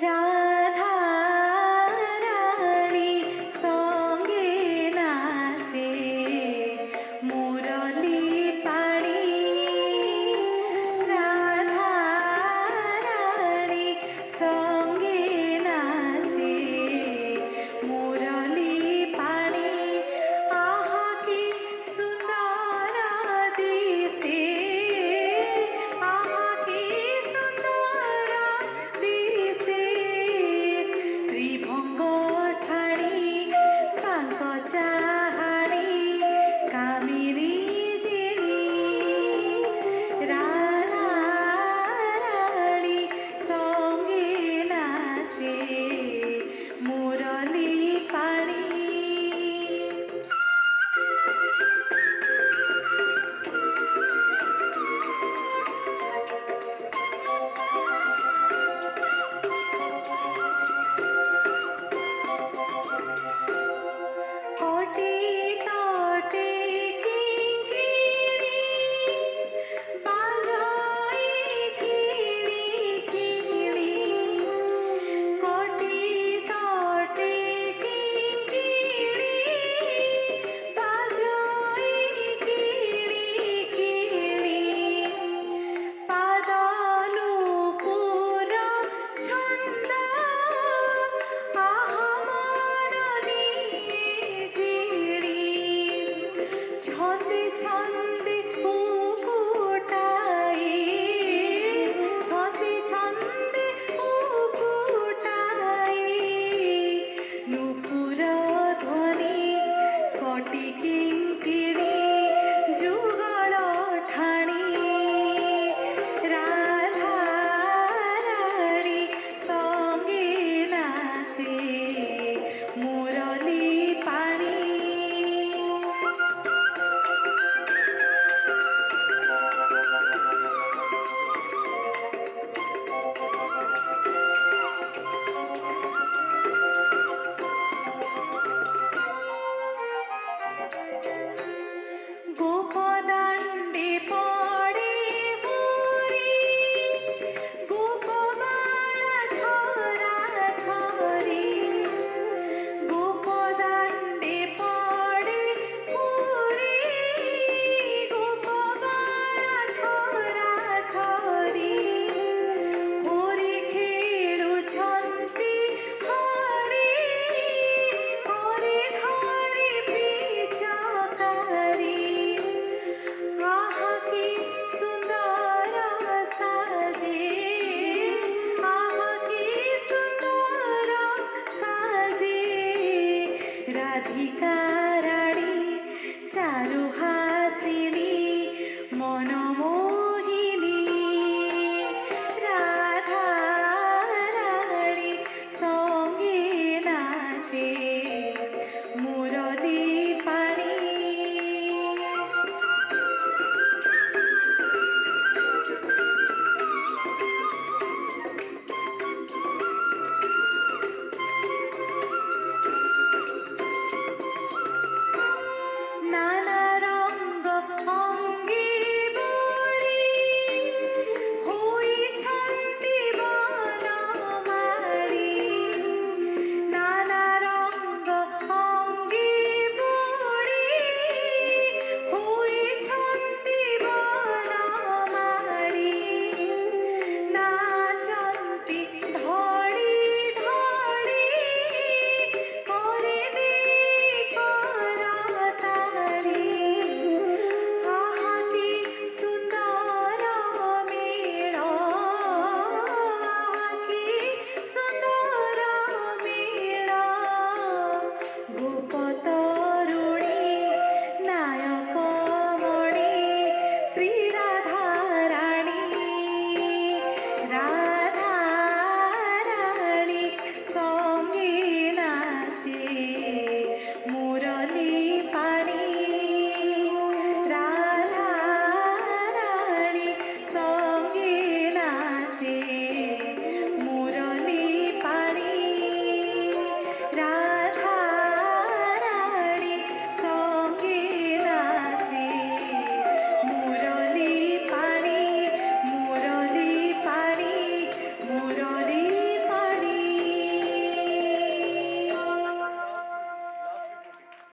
রাধা রানী সঙ্গে নাচে মুরলী পাড়ি। রাধা রানী সঙ্গে নাচে মুরলী পাড়ি। আহা কি সুন্দর দিশে, আহা কি সুন্দর দিশে। ত্রিভঙ্গ ঠাড়ি তাଙ୍କ ଚାହାଣି କାମିରୀ ଜିଣି। ରାଧା ରାଣୀ ସଙ୍ଗେ ନାଚେ ମୁରଲି ପାଣି। কোটি তটে কিঙ্কিণী বাজায় কিড়ি কিড়ি। কোটি তটে কিঙ্কিণী বাজায় কিড়ি কিড়ি। পাদানুপুর ছন্দ আহা মরণী জিড়ি। ছন্দে ছন্দে মুকুটাই, ছন্দে ছন্দে মুকুটাই। নূপুর ধ্বনি কোটি কিঙ্কিণী যুগল ঠাଣି। রাধা রাণী সঙ্গে নাচে মুরলী পাড়ি। গোপদাণ্ডে পড়ে হরি, গোপবালা ঠরা ঠরি। গোপদাণ্ডে পড়ে হরি, গোপবালা ঠরা ঠরি। হরি খেলুছন্তি হরি, হরি ধরি পিচকারি। আহা কি সুন্দর সাজে, আহা কি সুন্দর সাজে। রাধিকা